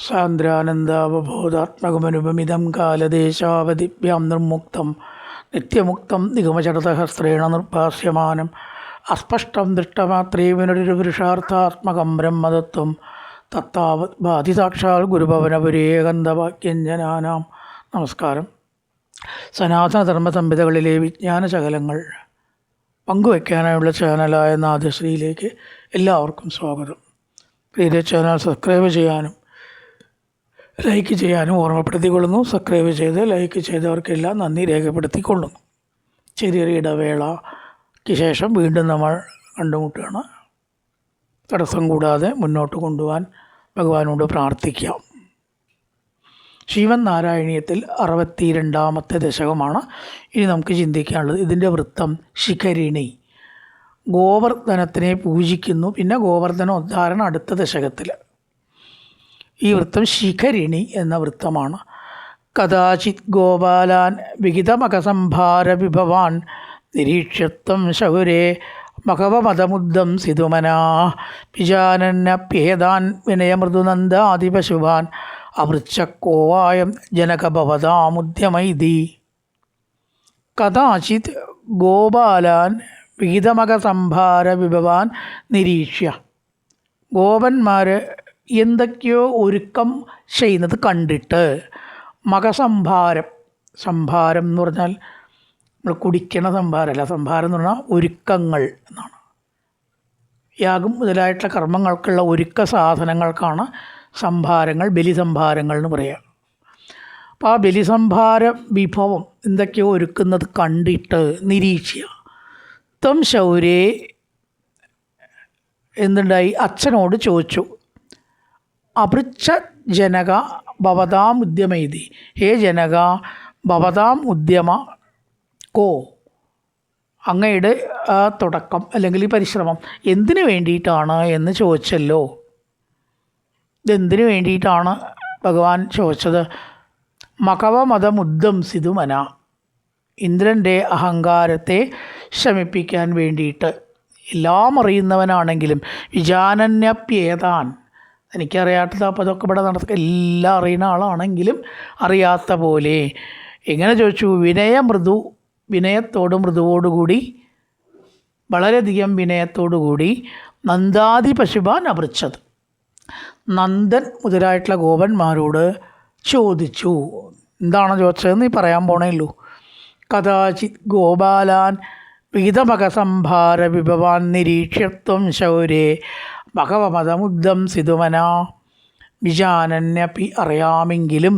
സാന്ദ്രാനന്ദാവബോധാത്മകമനുപമിതം കാലദേശാവധിഭ്യാം നിർമുക്തം നിത്യമുക്തം നിഗമചരതഹസ്രേണ നിർഭാസ്യമാനം അസ്പഷ്ടം ദൃഷ്ടമാത്രേ വിനുരുപുരുഷാർത്ഥാത്മകം ബ്രഹ്മതത്വം തത്താവത് ബാധിസാക്ഷാൽ ഗുരുഭവനപുരേകന്ധവാക്യഞ്ജനാനാം. നമസ്കാരം. സനാതനധർമ്മ സംഹിതകളിലെ വിജ്ഞാന ശകലങ്ങൾ പങ്കുവയ്ക്കാനായുള്ള ചാനലായ നാദശ്രീയിലേക്ക് എല്ലാവർക്കും സ്വാഗതം. പ്രിയ ചാനൽ സബ്സ്ക്രൈബ് ചെയ്യാനും ലൈക്ക് ചെയ്യാനും ഓർമ്മപ്പെടുത്തിക്കൊള്ളുന്നു. സബ്സ്ക്രൈബ് ചെയ്ത് ലൈക്ക് ചെയ്തവർക്കെല്ലാം നന്ദി രേഖപ്പെടുത്തിക്കൊള്ളുന്നു. ചെറിയൊരു ഇടവേളയ്ക്ക് ശേഷം വീണ്ടും നമ്മൾ കണ്ടുമുട്ടുകയാണ്. തടസ്സം കൂടാതെ മുന്നോട്ട് കൊണ്ടുപോകാൻ ഭഗവാനോട് പ്രാർത്ഥിക്കാം. ശ്രീമന്നാരായണീയത്തിൽ 62ാമത്തെ ദശകമാണ് ഇനി നമുക്ക് ചിന്തിക്കാനുള്ളത്. ഇതിൻ്റെ വൃത്തം ശിഖരിണി. ഗോവർദ്ധനത്തിനെ പൂജിക്കുന്നു. പിന്നെ ഗോവർദ്ധനോദ്ധാരണം അടുത്ത ദശകത്തിൽ. ഈ വൃത്തം ശിഖരിണി എന്ന വൃത്തമാണ്. കഥാചിത് ഗോപാലാൻ വിഹിതമകസംഭാര വിഭവാൻ നിരീക്ഷ്യത്വം ശൗരേ മഖവമതമുദ്ധം സിതുമനാ വിജാനന്യപ്യേതാൻ വിനയമൃദുനന്ദാദിപശുഭാൻ അവൃച്ഛക്കോവായം ജനകഭവതാമുദ്യമൈതി. കഥാചിത് ഗോപാലാൻ വിഹിതമകസംഭാര വിഭവാൻ നിരീക്ഷ്യ. ഗോപന്മാർ എന്തൊക്കെയോ ഒരുക്കം ചെയ്യുന്നത് കണ്ടിട്ട്, മകസംഭാരം, സംഭാരം എന്ന് പറഞ്ഞാൽ നമ്മൾ കുടിക്കണ സംഭാരമല്ല, സംഭാരം എന്ന് പറഞ്ഞാൽ ഒരുക്കങ്ങൾ എന്നാണ്. യാഗം മുതലായിട്ടുള്ള കർമ്മങ്ങൾക്കുള്ള ഒരുക്ക സാധനങ്ങൾക്കാണ് സംഭാരങ്ങൾ, ബലിസംഭാരങ്ങൾ എന്ന് പറയുക. അപ്പോൾ ആ ബലിസംഭാര വിഭവം എന്തൊക്കെയോ ഒരുക്കുന്നത് കണ്ടിട്ട് നിരീക്ഷ്യ. ത്വം ശൗരേ എന്തുണ്ടായി? അച്ഛനോട് ചോദിച്ചു. അപൃച്ഛ ജനക ഭവതാം ഉദ്യമൈതി. ഹേ ജനക, ഭവതാം ഉദ്യമ കോ, അങ്ങയുടെ ആ തുടക്കം അല്ലെങ്കിൽ ഈ പരിശ്രമം എന്തിനു വേണ്ടിയിട്ടാണ് എന്ന് ചോദിച്ചല്ലോ. ഇതെന്തിനു വേണ്ടിയിട്ടാണ് ഭഗവാൻ ചോദിച്ചത്? മഖവമതമുദ്ധം സിതുമന, ഇന്ദ്രൻ്റെ അഹങ്കാരത്തെ ശമിപ്പിക്കാൻ വേണ്ടിയിട്ട്. എല്ലാം അറിയുന്നവനാണെങ്കിലും വിജാനന്യപ്യേതാൻ, എനിക്കറിയാത്തത് അപ്പോൾ അതൊക്കെ ഇവിടെ നടക്കുക, എല്ലാം അറിയുന്ന ആളാണെങ്കിലും അറിയാത്ത പോലെ. എങ്ങനെ ചോദിച്ചു? മൃദുവോടുകൂടി, വളരെയധികം വിനയത്തോടുകൂടി നന്ദാദി പശുപാൻ അപൃച്ഛത്, നന്ദൻ മുതലായിട്ടുള്ള ഗോപന്മാരോട് ചോദിച്ചു. എന്താണ് ചോദിച്ചതെന്ന് നീ പറയാൻ പോണേയുള്ളൂ. കഥാചിത് ഗോപാലാൻ വിഹിതമകസംഭാര വിഭവാൻ നിരീക്ഷ്യത്വം ശൗരേ ഭഗവമതമുദ്ധം സിതുമന വിജാനന്യപി, അറിയാമെങ്കിലും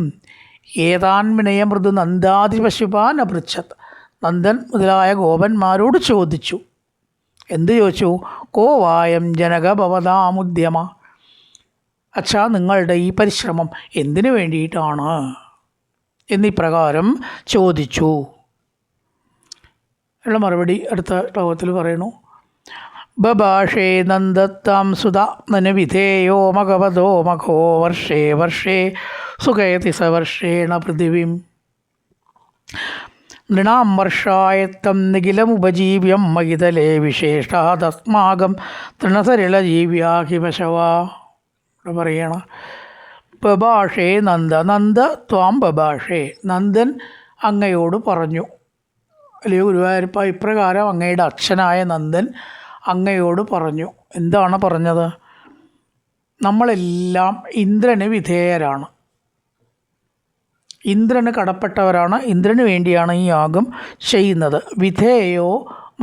ഏതാൻ വിനയമൃദു നന്ദാദി പശുപാൻ അപൃച്ഛത്, നന്ദൻ മുതലായ ഗോപന്മാരോട് ചോദിച്ചു. എന്ത് ചോദിച്ചു? കോവായം ജനക ഭവതാമുദ്യമ, അച്ഛാ നിങ്ങളുടെ ഈ പരിശ്രമം എന്തിനു വേണ്ടിയിട്ടാണ് എന്നിപ്രകാരം ചോദിച്ചു. ഉള്ള മറുപടി അടുത്ത ശ്ലോകത്തിൽ പറയുന്നു. ബഭാഷേ നന്ദത്താം സുത നനുവിധേയോ മഖവതോ മഖോ വർഷേ വർഷേ സുഖയതി സവർഷേണ പൃഥിവീം നൃണാം വർഷായത്തം നിഖിലമുപജീവ്യം മഹിതലേ വിശേഷാദസ്മാകം തൃണസരളജീവ്യാഹി പശവാ. ഇവിടെ പറയണ ബഭാഷേ നന്ദ ത്വാം ബഭാഷേ, നന്ദൻ അങ്ങയോട് പറഞ്ഞു. അല്ലെങ്കിൽ ഗുരുവായൂരപ്പ ഇപ്രകാരം അങ്ങയുടെ അച്ഛനായ നന്ദൻ അങ്ങയോട് പറഞ്ഞു. എന്താണ് പറഞ്ഞത്? നമ്മളെല്ലാം ഇന്ദ്രന് വിധേയരാണ്, ഇന്ദ്രന് കടപ്പെട്ടവരാണ്, ഇന്ദ്രന് വേണ്ടിയാണ് ഈ യാഗം ചെയ്യുന്നത്. വിധേയോ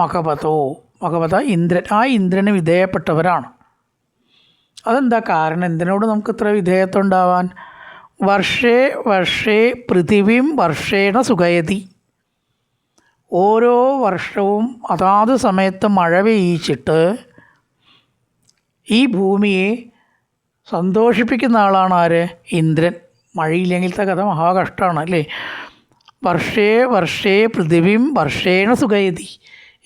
മഖവതോ, മഖവത ഇന്ദ്രൻ, ആ ഇന്ദ്രന് വിധേയപ്പെട്ടവരാണ്. അതെന്താ കാരണം? എന്തിനോട് നമുക്ക് ഇത്ര വിധേയത്വം ഉണ്ടാവാൻ? വർഷേ വർഷേ പൃഥിവീം വർഷേണ സുഖയതി, ഓരോ വർഷവും അതാത് സമയത്ത് മഴ പെയ്യിച്ചിട്ട് ഈ ഭൂമിയെ സന്തോഷിപ്പിക്കുന്ന ആളാണ് ആര്? ഇന്ദ്രൻ. മഴയില്ലെങ്കിലത്തെ കഥ മഹാകഷ്ടമാണ് അല്ലേ? വർഷേ വർഷേ പൃഥിവീം വർഷേണ സുഖയതി,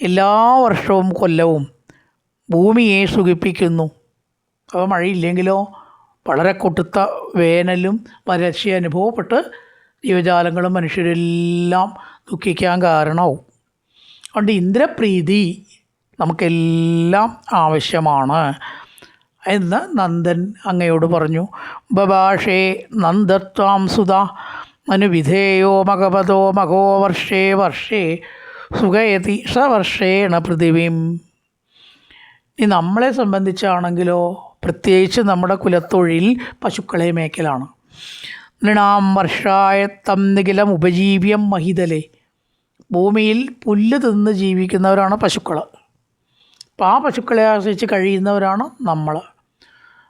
എല്ലാ വർഷവും കൊല്ലവും ഭൂമിയെ സുഖിപ്പിക്കുന്നു. അപ്പോൾ മഴയില്ലെങ്കിലോ വളരെ കൊട്ടുത്ത വേനലും വരൾച്ചയും അനുഭവപ്പെട്ട് ജീവജാലങ്ങളും മനുഷ്യരെല്ലാം ദുഃഖിക്കാൻ കാരണമാവും. അതുകൊണ്ട് ഇന്ദ്രപ്രീതി നമുക്കെല്ലാം ആവശ്യമാണ്. എന്ന് നന്ദൻ അങ്ങയോട് പറഞ്ഞു. ബഭാഷേ നന്ദത്വാം സുത മനുവിധേയോ മകപതോ മകോ വർഷേ വർഷേ സുഖയതി സവർഷേണ പൃഥിവീം. ഇനി നമ്മളെ സംബന്ധിച്ചാണെങ്കിലോ പ്രത്യേകിച്ച് നമ്മുടെ കുലത്തൊഴിൽ പശുക്കളെ മേക്കലാണ്. നൃണാം വർഷായത്തം നിഖിലം ഉപജീവ്യം മഹിതലേ. ഭൂമിയിൽ പുല്ല് തിന്ന് ജീവിക്കുന്നവരാണ് പശുക്കൾ. അപ്പോൾ ആ പശുക്കളെ ആശ്രയിച്ച് കഴിയുന്നവരാണ് നമ്മൾ.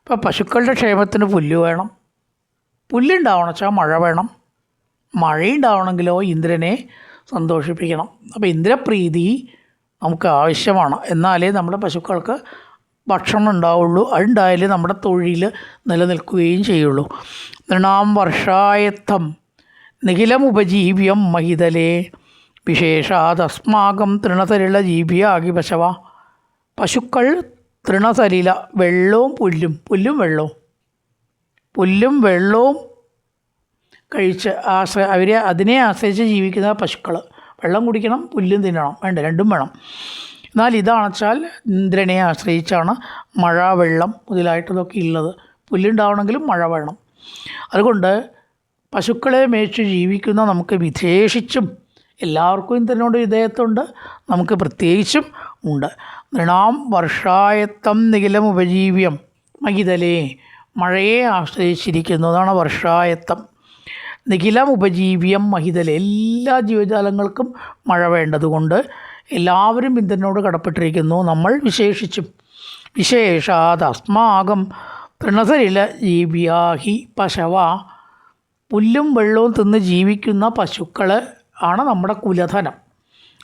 അപ്പോൾ പശുക്കളുടെ ക്ഷേമത്തിന് പുല്ല് വേണം. പുല്ലുണ്ടാവണം വെച്ചാൽ മഴ വേണം. മഴയുണ്ടാവണമെങ്കിലോ ഇന്ദ്രനെ സന്തോഷിപ്പിക്കണം. അപ്പോൾ ഇന്ദ്രപ്രീതി നമുക്ക് ആവശ്യമാണ്. എന്നാലേ നമ്മുടെ പശുക്കൾക്ക് ഭക്ഷണം ഉണ്ടാവുള്ളൂ. അതുണ്ടായാലേ നമ്മുടെ തൊഴിൽ നിലനിൽക്കുകയും ചെയ്യുള്ളൂ. നൃണാം വർഷായത്തം നിഖിലം ഉപജീവ്യം മഹിതലേ വിശേഷാദസ്മാകം തൃണസലില ജീവിയാകി പശവ. പശുക്കൾ തൃണസലില, വെള്ളവും പുല്ലും വെള്ളവും കഴിച്ച് അതിനെ ആശ്രയിച്ച് ജീവിക്കുന്ന പശുക്കൾ. വെള്ളം കുടിക്കണം, പുല്ലും തിന്നണം, രണ്ടും വേണം. എന്നാൽ ഇതാണെച്ചാൽ ഇന്ദ്രനെ ആശ്രയിച്ചാണ് മഴ, വെള്ളം മുതലായിട്ടതൊക്കെ ഉള്ളത്. പുല്ലുണ്ടാവണമെങ്കിലും മഴ വേണം. അതുകൊണ്ട് പശുക്കളെ മേച്ച് ജീവിക്കുന്ന നമുക്ക് വിശേഷിച്ചും, എല്ലാവർക്കും ഇന്ദ്രനോട് വിധേയത്വമുണ്ട്, നമുക്ക് പ്രത്യേകിച്ചും ഉണ്ട്. നൃണാം വർഷായത്തം നിഖിലം ഉപജീവ്യം മഹിതലേ. മഴയെ ആശ്രയിച്ചിരിക്കുന്നതാണ് വർഷായത്തം. നിഖിലം ഉപജീവ്യം മഹിതലേ. എല്ലാ ജീവജാലങ്ങൾക്കും മഴ വേണ്ടതുകൊണ്ട് എല്ലാവരും ഇന്ദ്രനോട് കടപ്പെട്ടിരിക്കുന്നു. നമ്മൾ വിശേഷിച്ചും. വിശേഷാത് അസ്മാകം തൃണസലില ജീവിയാഹി പശവ. പുല്ലും വെള്ളവും തിന്ന് ജീവിക്കുന്ന പശുക്കൾ ആണ് നമ്മുടെ കുലധനം.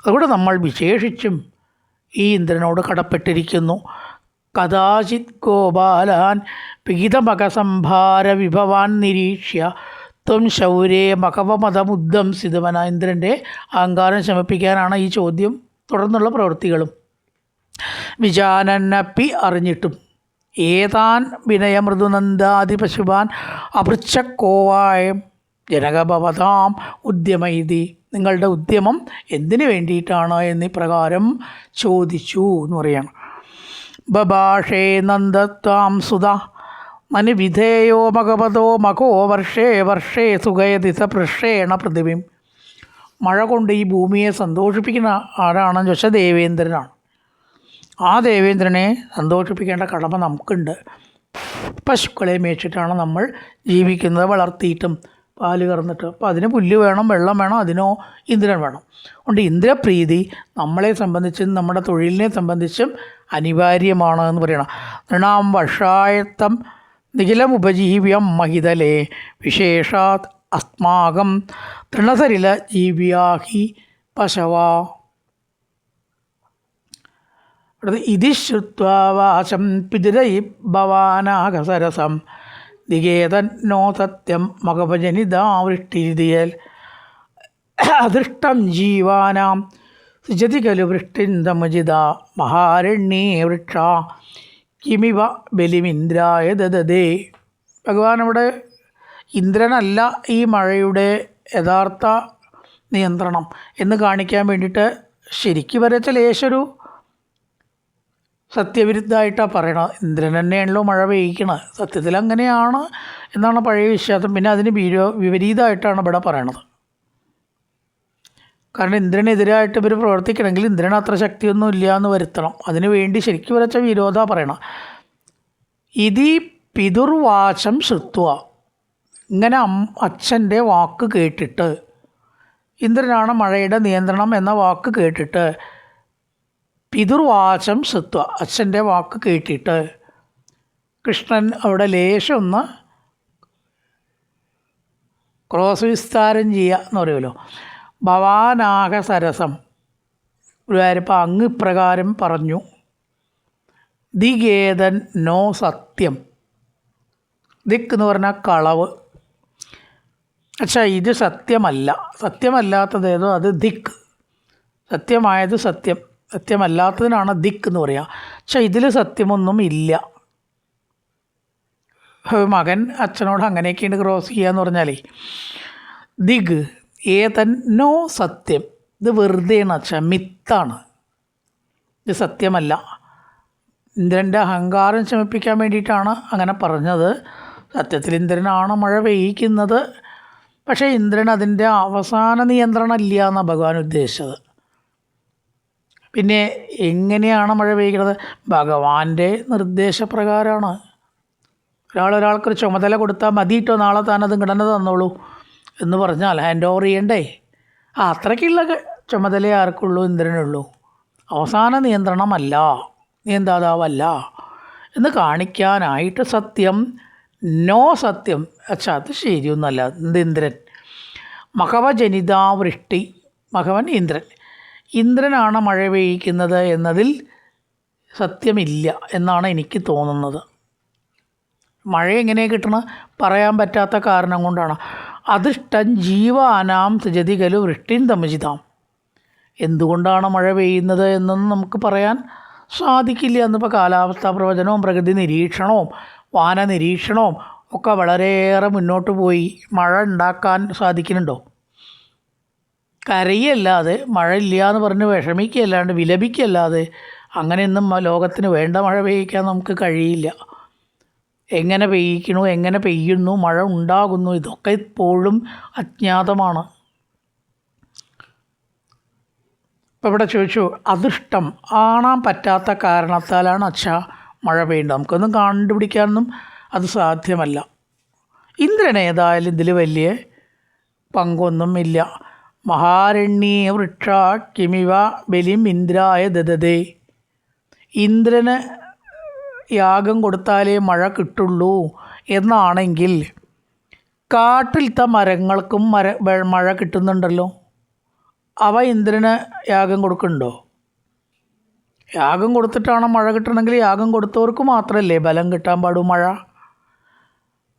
അതുകൊണ്ട് നമ്മൾ വിശേഷിച്ചും ഈ ഇന്ദ്രനോട് കടപ്പെട്ടിരിക്കുന്നു. കഥാചിത് ഗോപാലാൻ പിഹിതമകസംഭാര വിഭവാൻ നിരീക്ഷ്യ ത്വം ശൗരേ മകവമതമുദ്ധം സിതവന. ഇന്ദ്രൻ്റെ അഹങ്കാരം ശമിപ്പിക്കാനാണ് ഈ ചോദ്യം, തുടർന്നുള്ള പ്രവൃത്തികളും. വിജാനന്നപ്പി, അറിഞ്ഞിട്ടും. ഏതാൻ വിനയമൃദുനന്ദാദി പശുപാൻ അപൃച്ഛക്കോവായം ജനകഭവതാം ഉദ്യമൈതി. നിങ്ങളുടെ ഉദ്യമം എന്തിനു വേണ്ടിയിട്ടാണ് എന്നിപ്രകാരം ചോദിച്ചു എന്ന് പറയണം. ബഭാഷേ നന്ദത്വാം സുത മനുവിധേയോ മകപതോ മകോ വർഷേ വർഷേ സുഖയതി സപൃഷേണ പൃഥിവീം. മഴ കൊണ്ട് ഈ ഭൂമിയെ സന്തോഷിപ്പിക്കുന്ന ആരാണെന്ന് ചോദിച്ചാൽ ദേവേന്ദ്രനാണ്. ആ ദേവേന്ദ്രനെ സന്തോഷിപ്പിക്കേണ്ട കടമ നമുക്കുണ്ട്. പശുക്കളെ മേച്ചിട്ടാണ് നമ്മൾ ജീവിക്കുന്നത്, വളർത്തിയിട്ടും പാല് കറന്നിട്ട്. അപ്പോൾ അതിന് പുല്ല് വേണം, വെള്ളം വേണം, അതിനോ ഇന്ദ്രൻ വേണം. അതുകൊണ്ട് ഇന്ദ്രപ്രീതി നമ്മളെ സംബന്ധിച്ചും നമ്മുടെ തൊഴിലിനെ സംബന്ധിച്ചും അനിവാര്യമാണ് എന്ന് പറയണം. നൃണാം വർഷായത്തം നിഖിലം ഉപജീവ്യം മഹിതലേ വിശേഷാത് അസ്മാകം തൃണസലില ജീവിയാഹി പശവ. ഇതി ശ്രുത്വാ വാചം പിതൃ ഭവാനാഗസരസം ദിഗേതന്നോ സത്യം മകഭജനിതാവൃഷ്ടിരിതിയൽ അദൃഷ്ടം ജീവാനാം സുജതി ഖലു വൃഷ്ടിന്തമുജിത മഹാരണ്യേ വൃക്ഷ കിമിവ ബലിമിന്ദ്രായ ദദദേ. ഭഗവാൻ അവിടെ ഇന്ദ്രനല്ല ഈ മഴയുടെ യഥാർത്ഥ നിയന്ത്രണം എന്ന് കാണിക്കാൻ വേണ്ടിയിട്ട് ശരിക്കും വരച്ച ലേശൊരു സത്യവിരുദ്ധമായിട്ടാണ് പറയണത്. ഇന്ദ്രൻ തന്നെയാണല്ലോ മഴ പെയ്യിക്കണത്, സത്യത്തിൽ അങ്ങനെയാണ് എന്നാണ് പഴയ വിശ്വാസം. പിന്നെ അതിന് വിപരീതമായിട്ടാണ് ഇവിടെ പറയണത്. കാരണം ഇന്ദ്രനെതിരായിട്ട് ഇവർ പ്രവർത്തിക്കണമെങ്കിൽ ഇന്ദ്രന് അത്ര ശക്തിയൊന്നും ഇല്ല എന്ന് വരുത്തണം. അതിനു വേണ്ടി ശരിക്കും വരച്ച വിരോധ പറയണം. ഇതി പിതുർവാചം ശ്രുത്വ. ഇങ്ങനെ അച്ഛൻ്റെ വാക്ക് കേട്ടിട്ട്, ഇന്ദ്രനാണ് മഴയുടെ നിയന്ത്രണം എന്ന വാക്ക് കേട്ടിട്ട്, പിതുർവാചം ശ്രുത്വ, അച്ഛൻ്റെ വാക്ക് കേട്ടിട്ട് കൃഷ്ണൻ അവിടെ ലേശം ഒന്ന് ക്രോസ് വിസ്താരം ചെയ്യുക എന്ന് പറയുമല്ലോ. ഭവാനാക സരസം, ഗുരുവായൂരപ്പ അങ്ങ് ഇപ്രകാരം പറഞ്ഞു. ദിഗേതൻ നോ സത്യം. ദിക്ക് എന്ന് പറഞ്ഞാൽ കളവ്. പക്ഷേ ഇത് സത്യമല്ല. സത്യമല്ലാത്തതേതോ അത് ദിക്ക്. സത്യമായത് സത്യം, സത്യമല്ലാത്തതിനാണ് ദിക്ക് എന്ന് പറയുക. പക്ഷേ ഇതിൽ സത്യമൊന്നും ഇല്ല. മകൻ അച്ഛനോട് അങ്ങനെയൊക്കെയുണ്ട് ക്രോസ് ചെയ്യുക എന്ന് പറഞ്ഞാലേ. ദിഗ് ഏതന്നോ സത്യം, ഇത് വെറുതെയാണ് അച്ഛാ, മിത്താണ്, ഇത് സത്യമല്ല. ഇന്ദ്രൻ്റെ അഹങ്കാരം ശമിപ്പിക്കാൻ വേണ്ടിയിട്ടാണ് അങ്ങനെ പറഞ്ഞത്. സത്യത്തിൽ ഇന്ദ്രനാണ് മഴ പെയ്യിക്കുന്നത്. പക്ഷേ ഇന്ദ്രൻ അതിൻ്റെ അവസാന നിയന്ത്രണം ഇല്ല എന്നാണ് ഭഗവാൻ ഉദ്ദേശിച്ചത്. പിന്നെ എങ്ങനെയാണ് മഴ പെയ്യുന്നത്? ഭഗവാന്റെ നിർദ്ദേശപ്രകാരമാണ്. ഒരാൾക്കൊരു ചുമതല കൊടുത്താൽ മതിയിട്ടോ, നാളെ താനത് ഇങ്ങടന്നെ തന്നോളൂ എന്ന് പറഞ്ഞാൽ ഹാൻഡ് ഓവർ ചെയ്യണ്ടേ? അത്രയ്ക്കുള്ള ചുമതല ആർക്കുള്ളൂ? ഇന്ദ്രനുള്ളൂ. അവസാന നിയന്ത്രണമല്ല, നിയന്ത്രാതാവല്ല എന്ന് കാണിക്കാനായിട്ട് സത്യം, നോ സത്യം. അച്ഛാ അത് ശരിയൊന്നുമല്ല. ഇന്ദ്രൻ മഹവജനിതാ വൃഷ്ടി, മഹവൻ ഇന്ദ്രൻ, ഇന്ദ്രനാണ് മഴ പെയ്യിക്കുന്നത് എന്നതിൽ സത്യമില്ല എന്നാണ് എനിക്ക് തോന്നുന്നത്. മഴ എങ്ങനെ കിട്ടണം? പറയാൻ പറ്റാത്ത കാരണം കൊണ്ടാണ്. അദൃഷ്ടം ജീവാനാം സൃജതി ഖലു വൃഷ്ടിൻ തമജിതാം. എന്തുകൊണ്ടാണ് മഴ പെയ്യുന്നത് എന്നൊന്നും നമുക്ക് പറയാൻ സാധിക്കില്ല. എന്നിപ്പോൾ കാലാവസ്ഥാ പ്രവചനവും പ്രകൃതി നിരീക്ഷണവും വാന നിരീക്ഷണവും ഒക്കെ വളരെയേറെ മുന്നോട്ട് പോയി. മഴ ഉണ്ടാക്കാൻ സാധിക്കുന്നുണ്ടോ? കരയല്ലാതെ, മഴ ഇല്ല എന്ന് പറഞ്ഞ് വിഷമിക്കുകയല്ലാണ്ട് വിലപിക്കുകയല്ലാതെ അങ്ങനെയൊന്നും ലോകത്തിന് വേണ്ട മഴ പെയ്യിക്കാൻ നമുക്ക് കഴിയില്ല. എങ്ങനെ പെയ്യിക്കണു, എങ്ങനെ പെയ്യുന്നു, മഴ ഉണ്ടാകുന്നു, ഇതൊക്കെ ഇപ്പോഴും അജ്ഞാതമാണ്. ഇപ്പോൾ ഇവിടെ ചോദിച്ചു, അദൃഷ്ടം കാണാൻ പറ്റാത്ത കാരണത്താലാണ് അച്ഛാ മഴ പെയ്യേണ്ടത്. നമുക്കൊന്നും കണ്ടുപിടിക്കാനൊന്നും അത് സാധ്യമല്ല. ഇന്ദ്രൻ ഏതായാലും ഇതിൽ വലിയ പങ്കൊന്നും ഇല്ല. മഹാരണ്യേ വൃക്ഷ കിമിവ ബലിം ഇന്ദ്രായ ദദതേ. ഇന്ദ്രന് യാഗം കൊടുത്താലേ മഴ കിട്ടുള്ളൂ എന്നാണെങ്കിൽ കാട്ടിലത്തെ മരങ്ങൾക്കും മഴ കിട്ടുന്നുണ്ടല്ലോ. അവ ഇന്ദ്രന് യാഗം കൊടുക്കുന്നുണ്ടോ? യാഗം കൊടുത്തിട്ടാണ് മഴ കിട്ടണമെങ്കിൽ യാഗം കൊടുത്തവർക്ക് മാത്രമല്ലേ ബലം കിട്ടാൻ പാടൂ മഴ.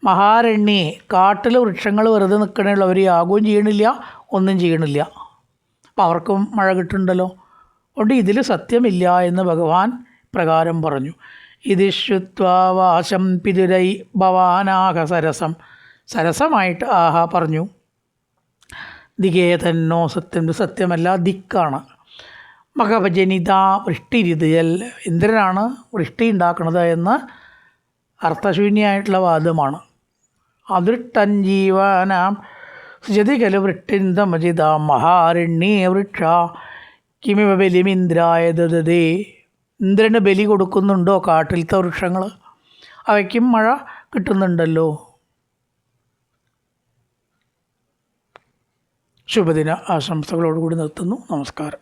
മഹാരണ്യേ, കാട്ടിൽ വൃക്ഷങ്ങൾ വെറുതെ നിൽക്കണുള്ളൂ, അവർ യാഗവും ചെയ്യണില്ല, ഒന്നും ചെയ്യണില്ല. അപ്പം അവർക്കും മഴ കിട്ടുന്നുണ്ടല്ലോ. അതുകൊണ്ട് ഇതിൽ സത്യമില്ല എന്ന് ഭഗവാൻ പ്രകാരം പറഞ്ഞു. ഇത് ശ്രുത്വാവാശം പിതുരൈ ഭവാനാഹ സരസം. സരസമായിട്ട് ആഹാ പറഞ്ഞു. ദിഗേതന്നോ സത്യം, സത്യമല്ല, ദിക്കാണ്. മഹവജനിത വൃഷ്ടിരിതൽ, ഇന്ദ്രനാണ് വൃഷ്ടി ഉണ്ടാക്കുന്നത് എന്ന് അർത്ഥശൂന്യമായിട്ടുള്ള വാദമാണ്. അദൃഷ്ടൻ ജീവാനാം സൃജതി ഖലു വൃഷ്ടിന്തമജിത മഹാരണ്യേ വൃക്ഷ കിമിവ ബലിമിന്ദ്രായ ദദതേ. ഇന്ദ്രന് ബലി കൊടുക്കുന്നുണ്ടോ കാട്ടിലത്തെ വൃക്ഷങ്ങൾ? അവയ്ക്കും മഴ കിട്ടുന്നുണ്ടല്ലോ. ശുഭദിന ആശംസകളോടുകൂടി നിർത്തുന്നു. നമസ്കാരം.